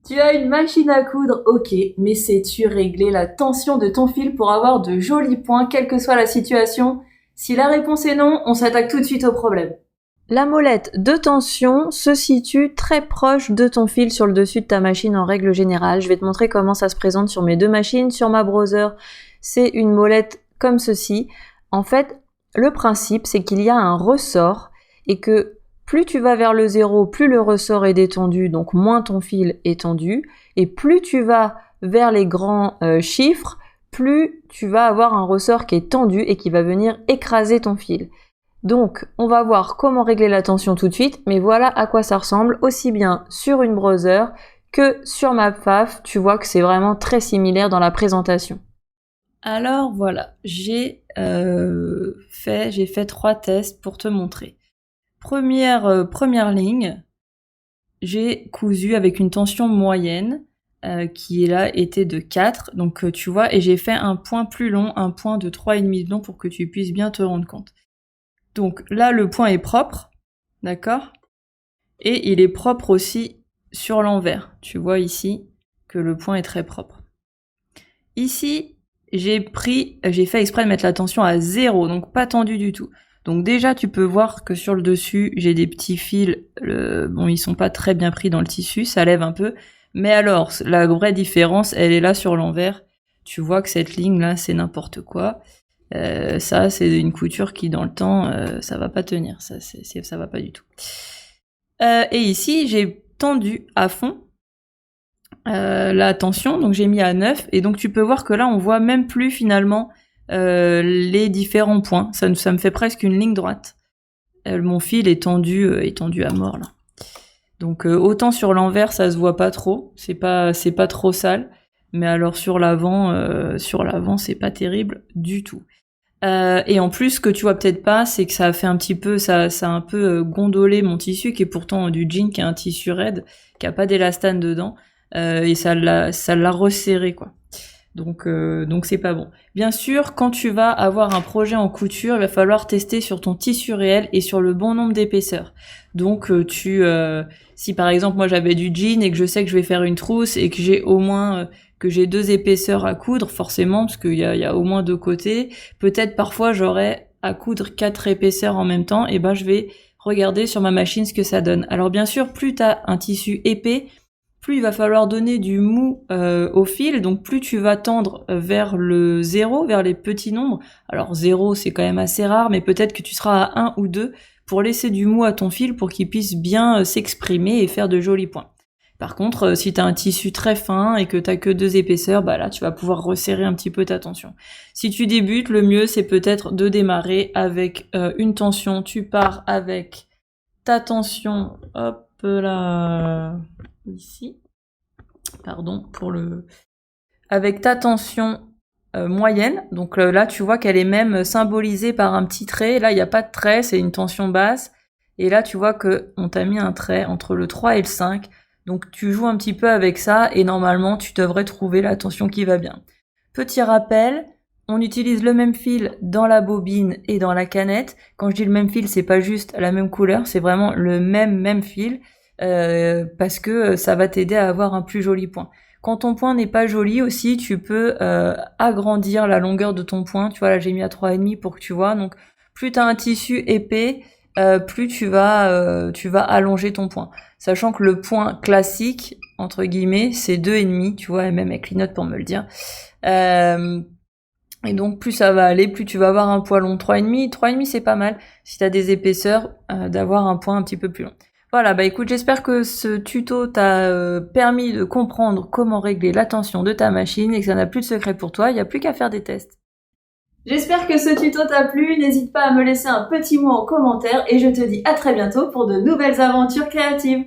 Tu as une machine à coudre, ok, mais sais-tu régler la tension de ton fil pour avoir de jolis points, quelle que soit la situation? Si la réponse est non, on s'attaque tout de suite au problème. La molette de tension se situe très proche de ton fil sur le dessus de ta machine en règle générale. Je vais te montrer comment ça se présente sur mes deux machines. Sur ma browser, c'est une molette comme ceci. En fait, le principe, c'est qu'il y a un ressort et que plus tu vas vers le 0, plus le ressort est détendu, donc moins ton fil est tendu. Et plus tu vas vers les grands chiffres, plus tu vas avoir un ressort qui est tendu et qui va venir écraser ton fil. Donc, on va voir comment régler la tension tout de suite, mais voilà à quoi ça ressemble, aussi bien sur une browser que sur ma PFAF. Tu vois que c'est vraiment très similaire dans la présentation. Alors voilà, j'ai fait 3 tests pour te montrer. Première ligne, j'ai cousu avec une tension moyenne qui là était de 4, donc tu vois, et j'ai fait un point plus long, un point de 3,5 de long pour que tu puisses bien te rendre compte. Donc là, le point est propre, d'accord? Et il est propre aussi sur l'envers. Tu vois ici que le point est très propre. Ici, j'ai fait exprès de mettre la tension à 0, donc pas tendu du tout. Donc déjà, tu peux voir que sur le dessus, j'ai des petits fils. Bon, ils sont pas très bien pris dans le tissu, ça lève un peu. Mais alors, la vraie différence, elle est là sur l'envers. Tu vois que cette ligne-là, c'est n'importe quoi. Ça, c'est une couture qui, dans le temps, ça va pas tenir. Ça va pas du tout. Et ici, j'ai tendu à fond la tension, donc j'ai mis à 9. Et donc, tu peux voir que là, on voit même plus finalement les différents points. Ça me fait presque une ligne droite. Mon fil est tendu à mort là. Donc autant sur l'envers ça se voit pas trop, c'est pas trop sale, mais alors sur l'avant c'est pas terrible du tout. Et en plus ce que tu vois peut-être pas, c'est que ça a fait un petit peu ça a un peu gondolé mon tissu qui est pourtant du jean qui est un tissu raide, qui a pas d'élastane dedans, et ça l'a resserré quoi. Donc c'est pas bon. Bien sûr, quand tu vas avoir un projet en couture, il va falloir tester sur ton tissu réel et sur le bon nombre d'épaisseurs. Donc si par exemple moi j'avais du jean et que je sais que je vais faire une trousse et que j'ai au moins que j'ai 2 épaisseurs à coudre, forcément parce qu'il y a au moins 2 côtés, peut-être parfois j'aurais à coudre 4 épaisseurs en même temps, et ben je vais regarder sur ma machine ce que ça donne. Alors bien sûr, plus t'as un tissu épais, plus il va falloir donner du mou au fil, donc plus tu vas tendre vers le 0, vers les petits nombres. Alors 0 c'est quand même assez rare, mais peut-être que tu seras à 1 ou 2 pour laisser du mou à ton fil pour qu'il puisse bien s'exprimer et faire de jolis points. Par contre, si tu as un tissu très fin et que t'as que 2 épaisseurs, bah là tu vas pouvoir resserrer un petit peu ta tension. Si tu débutes, le mieux c'est peut-être de démarrer avec une tension. Tu pars avec ta tension, hop là, ici, pardon avec ta tension moyenne. Donc là tu vois qu'elle est même symbolisée par un petit trait. Là il n'y a pas de trait, c'est une tension basse. Et là tu vois que on t'a mis un trait entre le 3 et le 5. Donc tu joues un petit peu avec ça et normalement tu devrais trouver la tension qui va bien. Petit rappel, on utilise le même fil dans la bobine et dans la canette. Quand je dis le même fil, c'est pas juste la même couleur, c'est vraiment le même fil. Parce que ça va t'aider à avoir un plus joli point. Quand ton point n'est pas joli aussi, tu peux agrandir la longueur de ton point. Tu vois, là j'ai mis à 3,5 pour que tu vois. Donc plus tu as un tissu épais, plus tu vas allonger ton point. Sachant que le point classique, entre guillemets, c'est 2,5, tu vois, et même avec les notes pour me le dire. Et donc plus ça va aller, plus tu vas avoir un point long. 3,5 c'est pas mal si tu as des épaisseurs, d'avoir un point un petit peu plus long. Voilà, bah écoute, j'espère que ce tuto t'a permis de comprendre comment régler la tension de ta machine et que ça n'a plus de secret pour toi, il n'y a plus qu'à faire des tests. J'espère que ce tuto t'a plu, n'hésite pas à me laisser un petit mot en commentaire et je te dis à très bientôt pour de nouvelles aventures créatives.